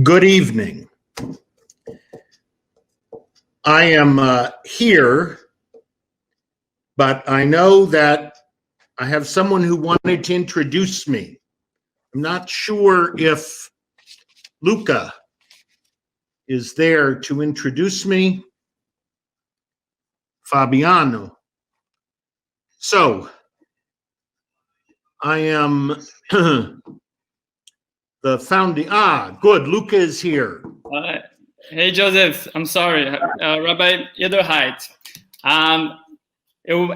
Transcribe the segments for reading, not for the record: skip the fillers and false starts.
Good evening. I am here, but I know that I have someone who wanted to introduce me. I'm not sure if Luca is there to introduce me. Fabiano. So, I am the founding. Good. Luca is here. Hey, Joseph. I'm sorry. Rabbi Edelheit.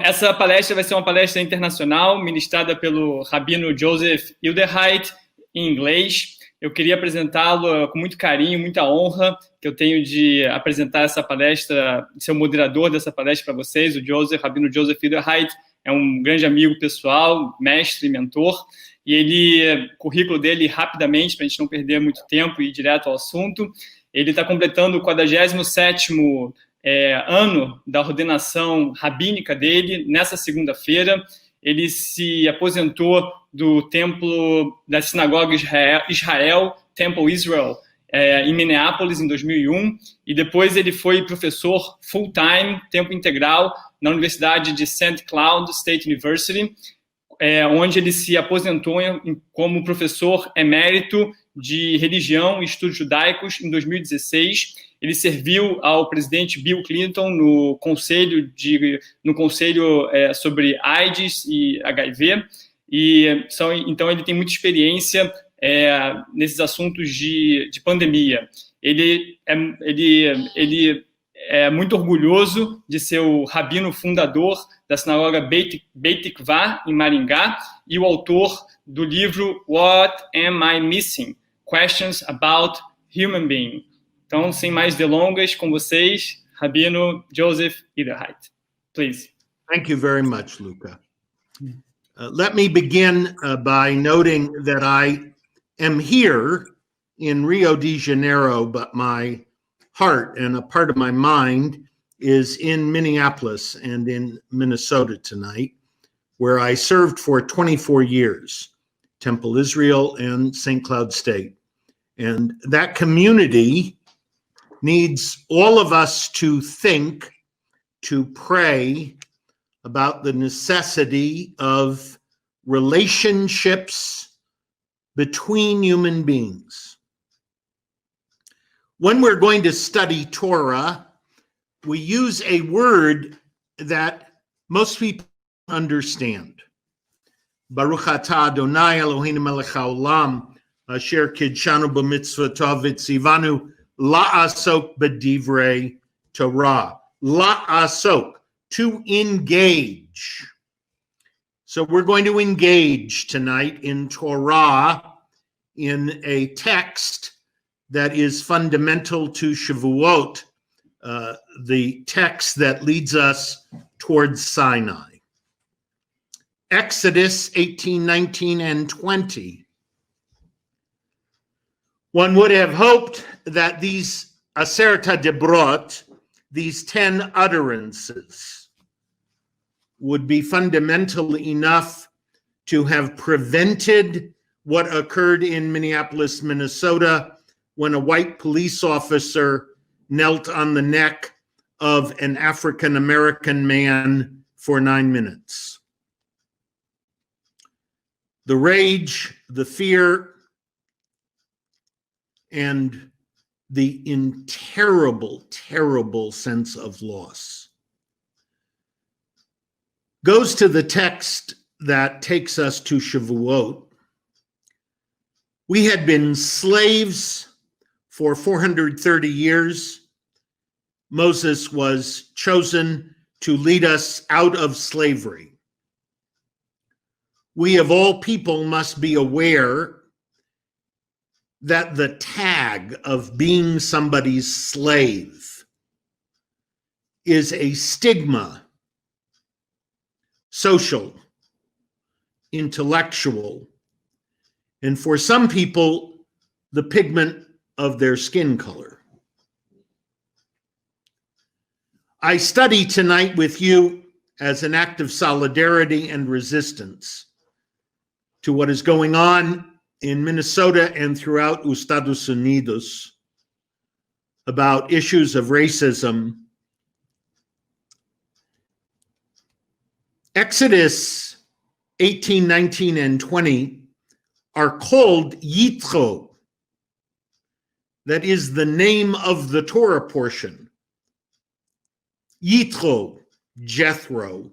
Essa palestra vai ser uma palestra internacional ministrada pelo Rabino Joseph Edelheit em inglês. Eu queria apresentá-lo com muito carinho, muita honra que eu tenho de apresentar essa palestra, ser o moderador dessa palestra para vocês. O Rabino Joseph Edelheit é um grande amigo pessoal, mestre, mentor, e o currículo dele, rapidamente, para a gente não perder muito tempo e ir direto ao assunto, ele está completando o 47º ano da ordenação rabínica dele, nessa segunda-feira. Ele se aposentou do templo da sinagoga Israel, Temple Israel, em Minneapolis, em 2001, e depois ele foi professor full-time, tempo integral, na Universidade de St. Cloud State University, onde ele se aposentou como professor emérito de religião e estudos judaicos em 2016. Ele serviu ao presidente Bill Clinton no conselho sobre AIDS e HIV, então ele tem muita experiência nesses assuntos de pandemia. Ele é muito orgulhoso de ser o rabino fundador da sinagoga Beit Tikvá, em Maringá, e o autor do livro What Am I Missing? Questions About Human Being. Então, sem mais delongas, com vocês, Rabino Joseph Edelheit. Please. Thank you very much, Luca. Let me begin by noting that I am here in Rio de Janeiro, but my heart and a part of my mind is in Minneapolis and in Minnesota tonight, where I served for 24 years, Temple Israel and St. Cloud State. And that community needs all of us to think, to pray about the necessity of relationships between human beings. When we're going to study Torah, we use a word that most people understand. Baruch atah Adonai Eloheinu melech haolam, asher kidshanu b'mitzvotav v'tzivanu la'asok b'divrei Torah. La'asok, to engage. So we're going to engage tonight in Torah, in a text that is fundamental to Shavuót, the text that leads us towards Sinai. Exodus 18, 19, and 20. One would have hoped that these Aserta Debrot, these 10 utterances, would be fundamental enough to have prevented what occurred in Minneapolis, Minnesota, when a white police officer knelt on the neck of an African-American man for 9 minutes. The rage, the fear, and the terrible, terrible sense of loss goes to the text that takes us to Shavuót. We had been slaves for 430 years. Moses was chosen to lead us out of slavery. We of all people must be aware that the tag of being somebody's slave is a stigma, social, intellectual, and for some people, the pigment of their skin color. I study tonight with you as an act of solidarity and resistance to what is going on in Minnesota and throughout Estados Unidos about issues of racism, Exodus 18, 19, and 20 are called Yitro. That is the name of the Torah portion. Yitro, Jethro,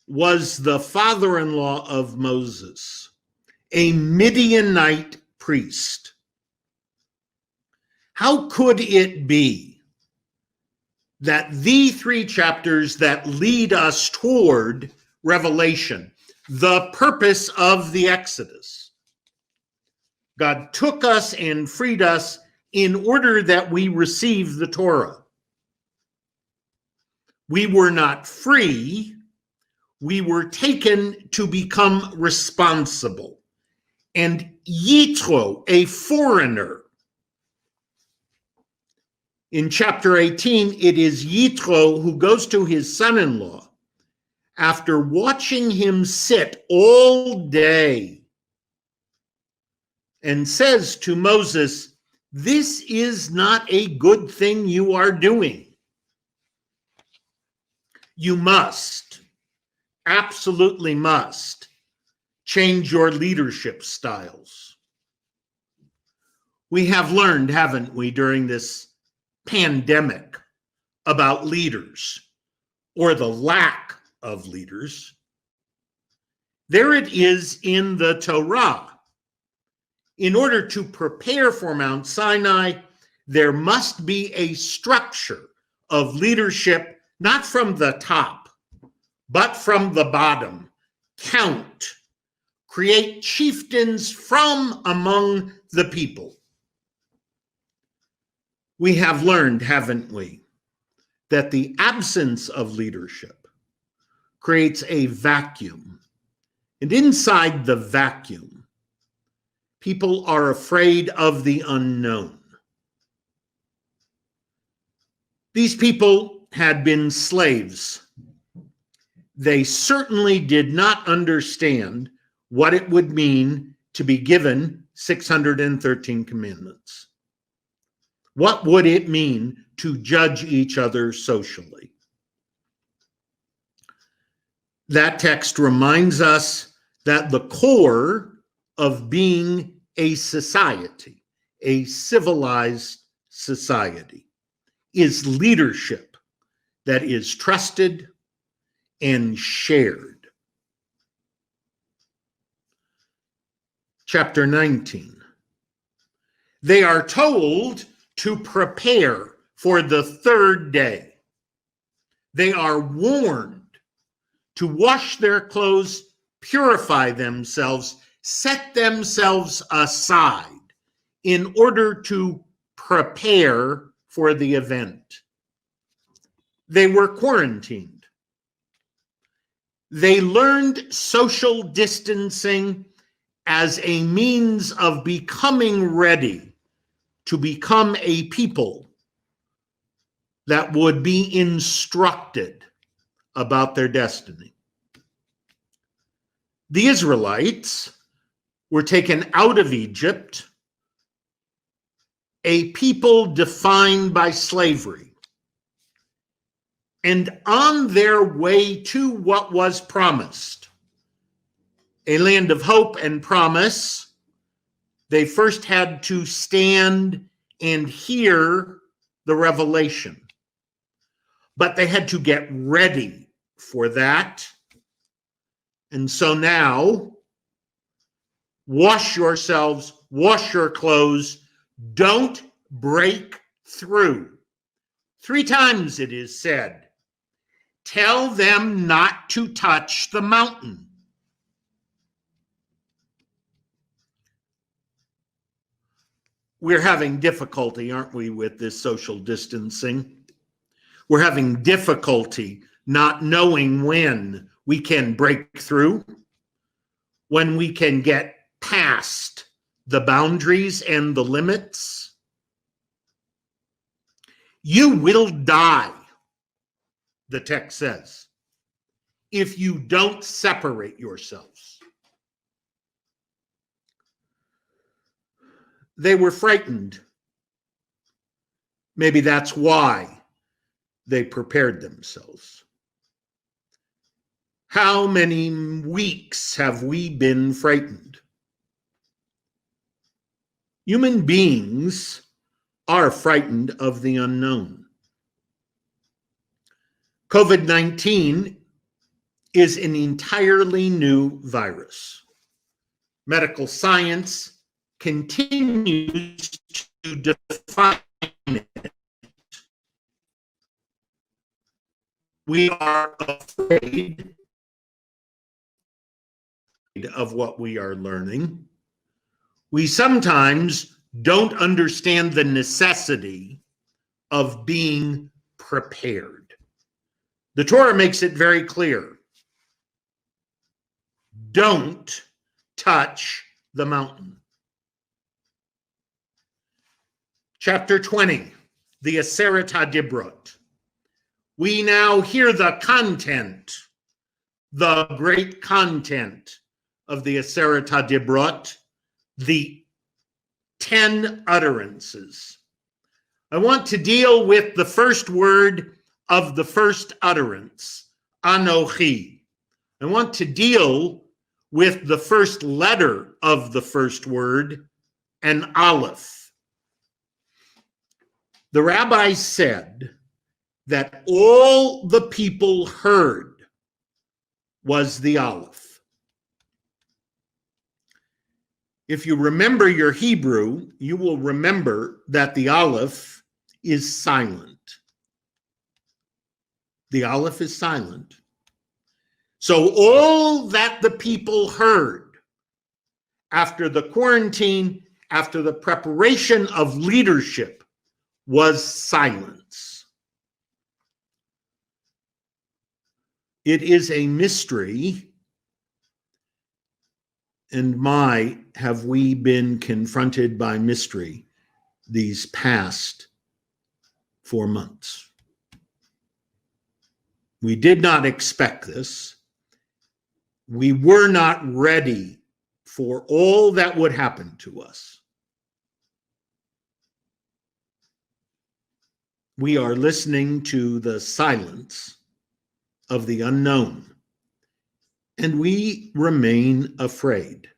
was the father-in-law of Moses, a Midianite priest. How could it be that the three chapters that lead us toward Revelation, the purpose of the Exodus, God took us and freed us in order that we receive the Torah? We were not free, we were taken to become responsible. And Yitro, a foreigner, in chapter 18, it is Yitro who goes to his son-in-law after watching him sit all day and says to Moses, "This is not a good thing you are doing. You must, absolutely must, change your leadership styles." We have learned, haven't we, during this pandemic about leaders, or the lack of leaders. There it is in the Torah. In order to prepare for Mount Sinai, there must be a structure of leadership, not from the top, but from the bottom. Count, create chieftains from among the people. We have learned, haven't we, that the absence of leadership creates a vacuum. And inside the vacuum, people are afraid of the unknown. These people had been slaves. They certainly did not understand what it would mean to be given 613 commandments. What would it mean to judge each other socially? That text reminds us that the core of being a society, a civilized society, is leadership that is trusted and shared. Chapter 19. They are told to prepare for the third day. They are warned to wash their clothes, purify themselves, set themselves aside in order to prepare for the event. They were quarantined. They learned social distancing as a means of becoming ready to become a people that would be instructed about their destiny. The Israelites were taken out of Egypt, a people defined by slavery, and on their way to what was promised, a land of hope and promise. They first had to stand and hear the revelation, but they had to get ready for that. And so now, wash yourselves, wash your clothes, don't break through. 3 times it is said, tell them not to touch the mountain. We're having difficulty, aren't we, with this social distancing? We're having difficulty not knowing when we can break through, when we can get past the boundaries and the limits. You will die, the text says, if you don't separate yourselves. they were frightened. Maybe that's why they prepared themselves. How many weeks have we been frightened? Human beings are frightened of the unknown. COVID-19 is an entirely new virus. Medical science continues to define it. We are afraid of what we are learning. We sometimes don't understand the necessity of being prepared. The Torah makes it very clear. Don't touch the mountain. Chapter 20, the Aseret HaDibrot. We now hear the content, the great content of the Aseret HaDibrot, the 10 utterances. I want to deal with the first word of the first utterance, Anochi. I want to deal with the first letter of the first word, an Aleph. The rabbi said that all the people heard was the Aleph. If you remember your Hebrew, you will remember that the Aleph is silent. The Aleph is silent. So all that the people heard after the quarantine, after the preparation of leadership, was silence. It is a mystery, and my, have we been confronted by mystery these past 4 months. We did not expect this. We were not ready for all that would happen to us. We are listening to the silence of the unknown, and we remain afraid.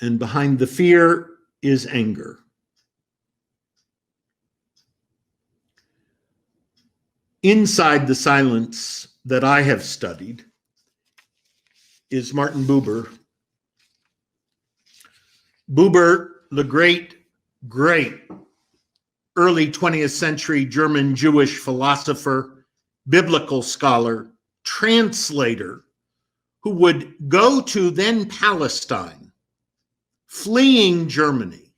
And behind the fear is anger. Inside the silence that I have studied is Martin Buber. Buber, the great early 20th century German Jewish philosopher, biblical scholar, translator, who would go to then Palestine, fleeing Germany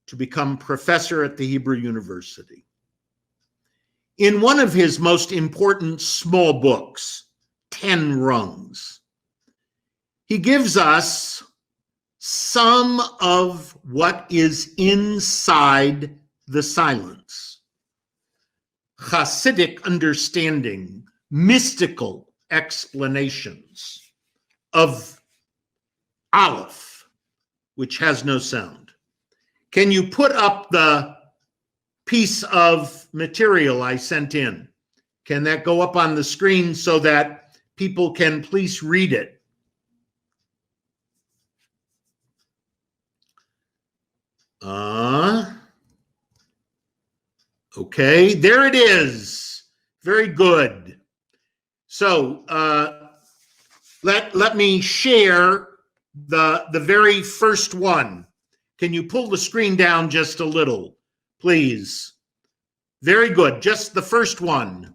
to become professor at the Hebrew University. In one of his most important small books, 10 Rungs, he gives us some of what is inside the silence. Hasidic understanding, mystical explanations of Aleph, which has no sound. Can you put up the piece of material I sent in? Can that go up on the screen so that people can please read it? Okay, there it is. Very good. So let me share the very first one. Can you pull the screen down just a little, please? Very good. Just the first one.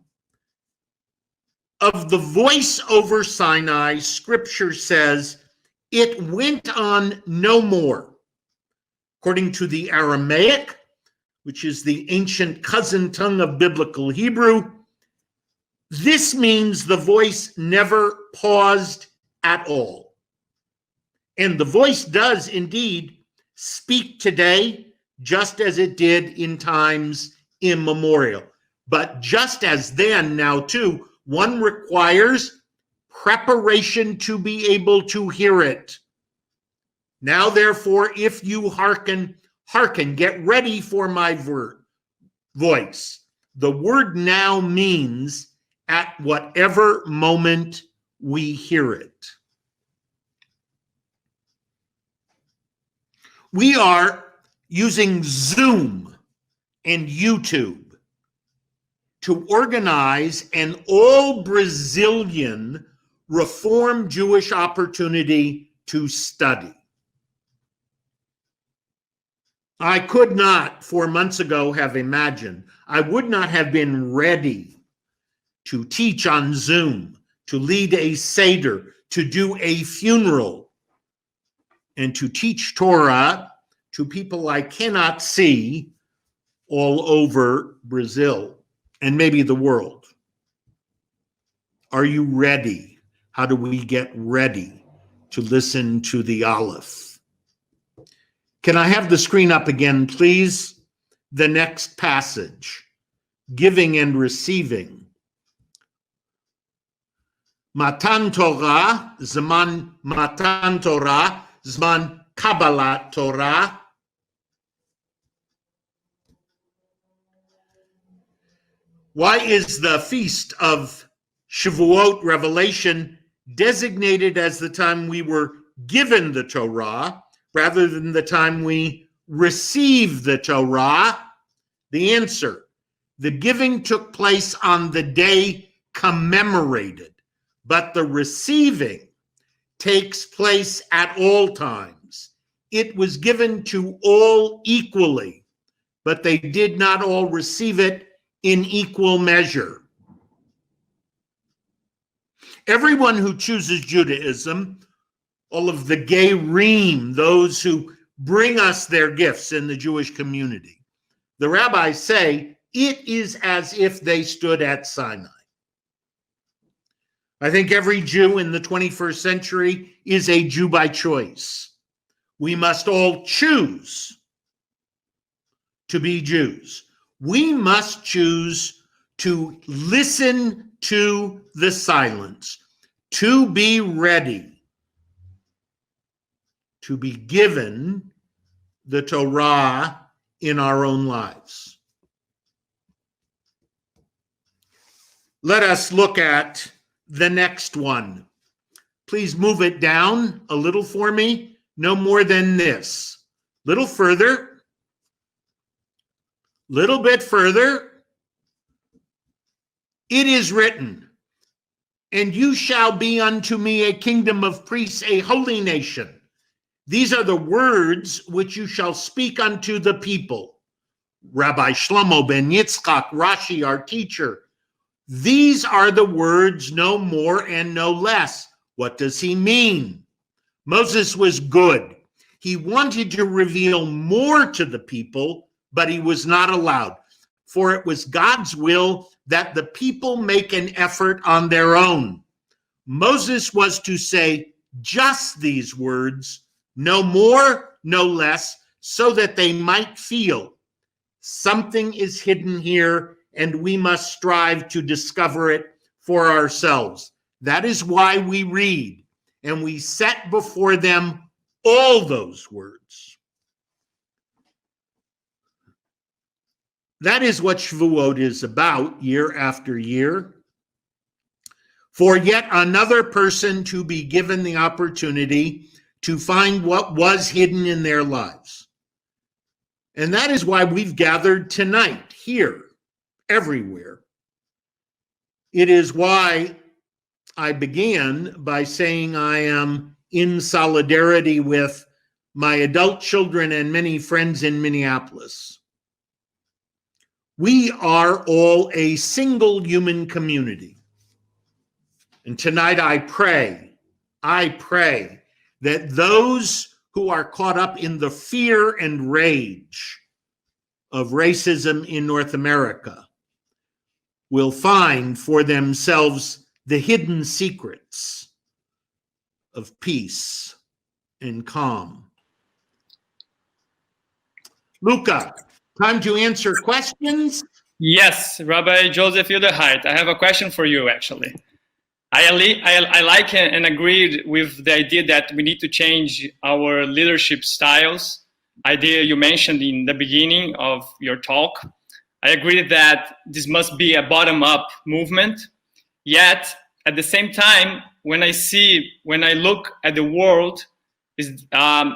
Of the voice over Sinai, Scripture says, it went on no more. According to the Aramaic, which is the ancient cousin tongue of biblical Hebrew, this means the voice never paused at all. And the voice does indeed speak today, just as it did in times immemorial. But just as then, now too, one requires preparation to be able to hear it. Now, therefore, if you hearken, get ready for my voice. The word now means at whatever moment we hear it. We are using Zoom and YouTube to organize an all-Brazilian Reform Jewish opportunity to study. I could not, 4 months ago, have imagined. I would not have been ready to teach on Zoom, to lead a Seder, to do a funeral, and to teach Torah to people I cannot see all over Brazil and maybe the world. Are you ready? How do we get ready to listen to the Aleph? Can I have the screen up again, please? The next passage, giving and receiving. Matan Torah, Zman Matan Torah, Zman Kabbalat Torah. Why is the feast of Shavuót, Revelation, designated as the time we were given the Torah rather than the time we receive the Torah? The answer, the giving took place on the day commemorated, but the receiving takes place at all times. It was given to all equally, but they did not all receive it in equal measure. Everyone who chooses Judaism, all of the Gerim, those who bring us their gifts in the Jewish community, the rabbis say it is as if they stood at Sinai. I think every Jew in the 21st century is a Jew by choice. We must all choose to be Jews. We must choose to listen to the silence, to be ready, to be given the Torah in our own lives. Let us look at the next one. Please move it down a little for me, no more than this. Little further, little bit further. It is written, and you shall be unto me a kingdom of priests, a holy nation. These are the words which you shall speak unto the people. Rabbi Shlomo ben Yitzchak, Rashi, our teacher. These are the words, no more and no less. What does he mean? Moses was good. He wanted to reveal more to the people, but he was not allowed. For it was God's will that the people make an effort on their own. Moses was to say just these words, no more, no less, so that they might feel something is hidden here and we must strive to discover it for ourselves. That is why we read, and we set before them all those words. That is what Shavuot is about year after year. For yet another person to be given the opportunity to find what was hidden in their lives. And that is why we've gathered tonight, here, everywhere. It is why I began by saying I am in solidarity with my adult children and many friends in Minneapolis. We are all a single human community. And tonight I pray that those who are caught up in the fear and rage of racism in North America will find for themselves the hidden secrets of peace and calm. Luca, time to answer questions? Yes, Rabbi Joseph Edelheit, I have a question for you, actually. I like and agreed with the idea that we need to change our leadership styles. Idea you mentioned in the beginning of your talk. I agree that this must be a bottom-up movement. Yet, at the same time, when I look at the world, is that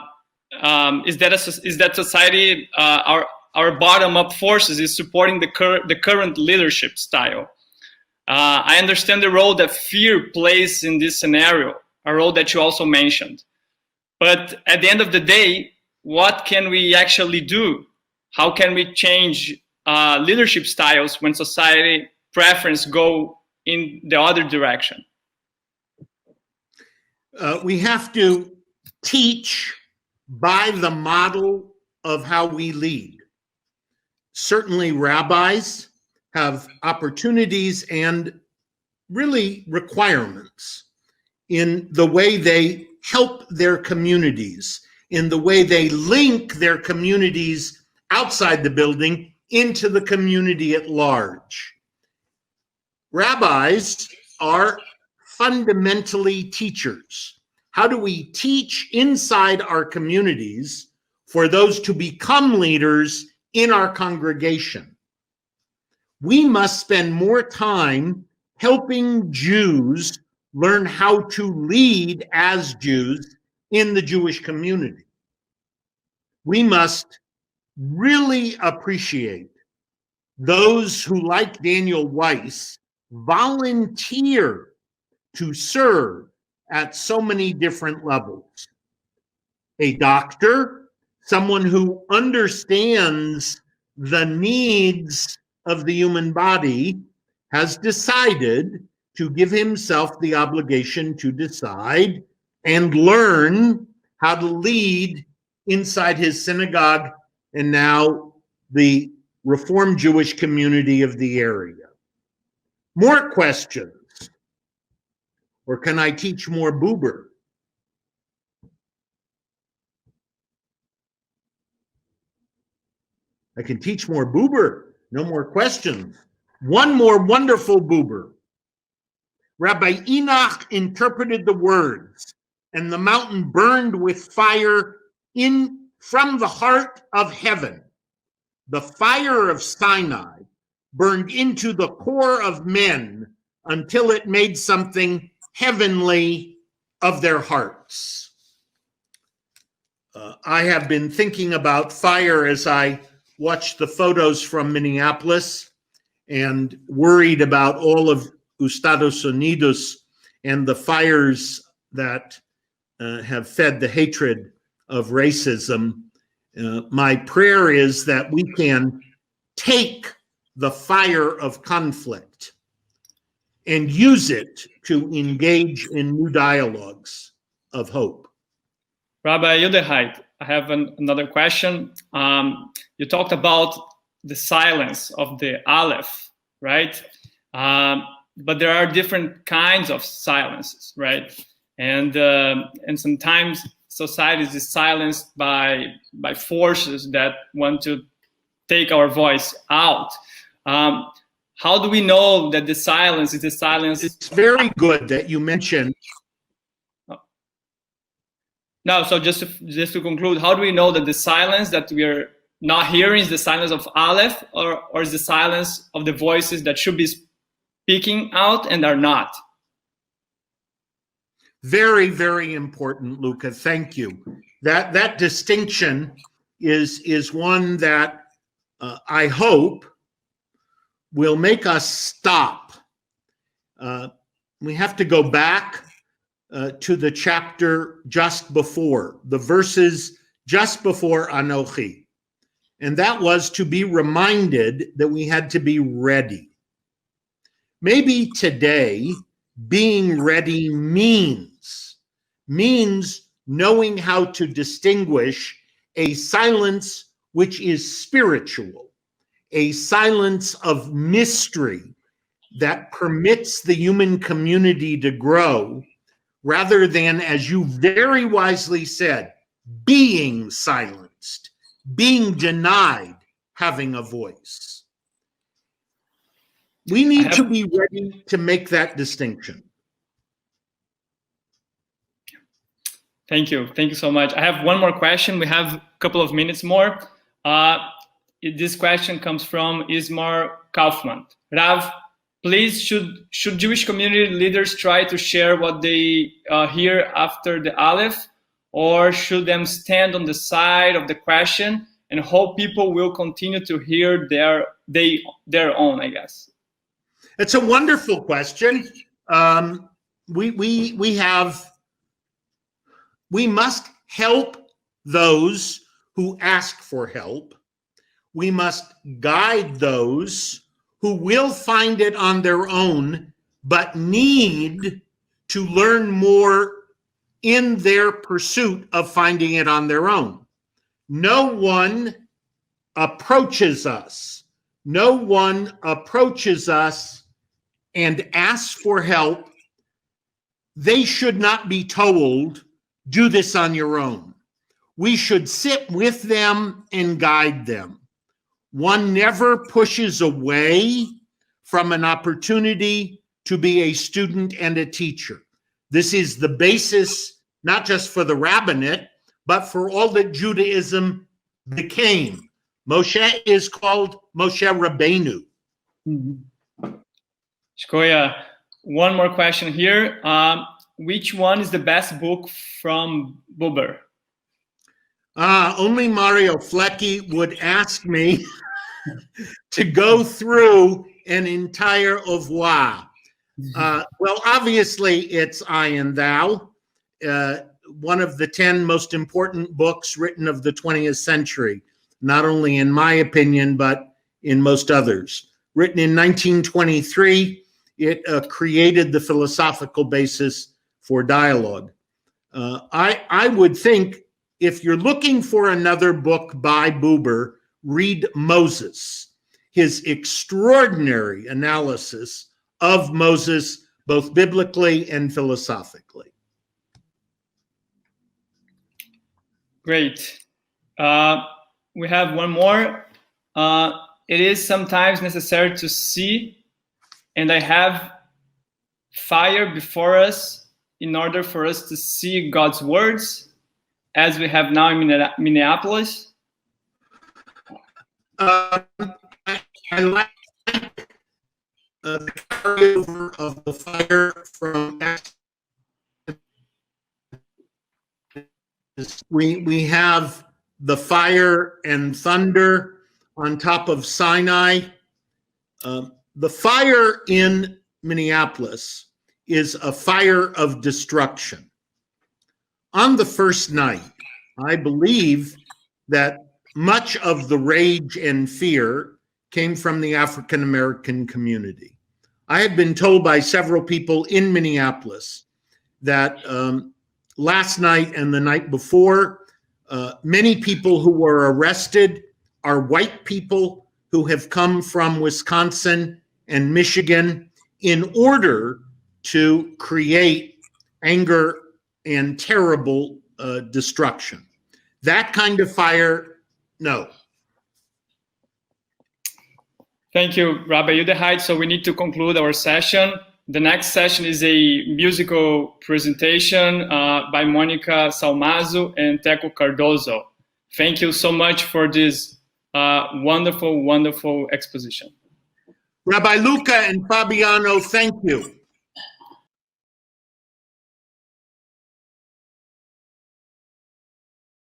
society, our bottom-up forces is supporting the current leadership style. I understand the role that fear plays in this scenario, a role that you also mentioned. But at the end of the day, what can we actually do? How can we change leadership styles when society preference go in the other direction? We have to teach by the model of how we lead. Certainly rabbis have opportunities and really requirements in the way they help their communities, in the way they link their communities outside the building into the community at large. Rabbis are fundamentally teachers. How do we teach inside our communities for those to become leaders in our congregation? We must spend more time helping Jews learn how to lead as Jews in the Jewish community. We must really appreciate those who, like Daniel Weiss, volunteer to serve at so many different levels. A doctor, someone who understands the needs of the human body, has decided to give himself the obligation to decide and learn how to lead inside his synagogue and now the Reformed Jewish community of the area. More questions? Or can I teach more Buber? I can teach more Buber. No more questions. One more wonderful Buber. Rabbi Enoch interpreted the words, and the mountain burned with fire from the heart of heaven. The fire of Sinai burned into the core of men until it made something heavenly of their hearts. I have been thinking about fire as I watched the photos from Minneapolis and worried about all of Estados Unidos and the fires that have fed the hatred of racism. My prayer is that we can take the fire of conflict and use it to engage in new dialogues of hope. Rabbi Edelheit, I have another question. You talked about the silence of the Aleph, right? But there are different kinds of silences, right? And sometimes society is silenced by forces that want to take our voice out. How do we know that the silence is the silence? It's very good that you mentioned. No, so just to conclude, how do we know that the silence that we are not hearing is the silence of Aleph, or is the silence of the voices that should be speaking out and are not? Very, very important, Luca. Thank you. That distinction is one that I hope will make us stop. We have to go back to the chapter just before, the verses just before Anochi. And that was to be reminded that we had to be ready. Maybe today, being ready means knowing how to distinguish a silence which is spiritual, a silence of mystery that permits the human community to grow, rather than, as you very wisely said, being silenced, being denied having a voice. We need to be ready to make that distinction. Thank you so much. I have one more question. We have a couple of minutes more. This question comes from Ismar Kaufman. Rav, please, should Jewish community leaders try to share what they hear after the Aleph, or should them stand on the side of the question and hope people will continue to hear their own, I guess? It's a wonderful question. We must help those who ask for help. We must guide those who will find it on their own, but need to learn more in their pursuit of finding it on their own. No one approaches us. No one approaches us and asks for help. They should not be told, do this on your own. We should sit with them and guide them. One never pushes away from an opportunity to be a student and a teacher. This is the basis, not just for the rabbinate, but for all that Judaism became. Moshe is called Moshe Rabbeinu. Shkoya, one more question here. Which one is the best book from Buber? Only Mario Flecki would ask me to go through an entire Auhor. Well, obviously, it's I and Thou, one of the 10 most important books written of the 20th century, not only in my opinion, but in most others. Written in 1923, it created the philosophical basis for dialogue. I would think if you're looking for another book by Buber, read Moses, his extraordinary analysis of Moses, both biblically and philosophically. Great. We have one more. It is sometimes necessary to see, and I have fire before us in order for us to see God's words, as we have now in Minneapolis. I like the carryover of the fire from we have the fire and thunder on top of Sinai. The fire in Minneapolis is a fire of destruction. On the first night, I believe that much of the rage and fear came from the African American community. I had been told by several people in Minneapolis that last night and the night before, many people who were arrested are white people who have come from Wisconsin and Michigan in order to create anger and terrible destruction. That kind of fire, no. Thank you, Rabbi Edelheit. So we need to conclude our session. The next session is a musical presentation by Monica Salmazo and Teco Cardozo. Thank you so much for this wonderful, wonderful exposition. Rabbi Luca and Fabiano, thank you.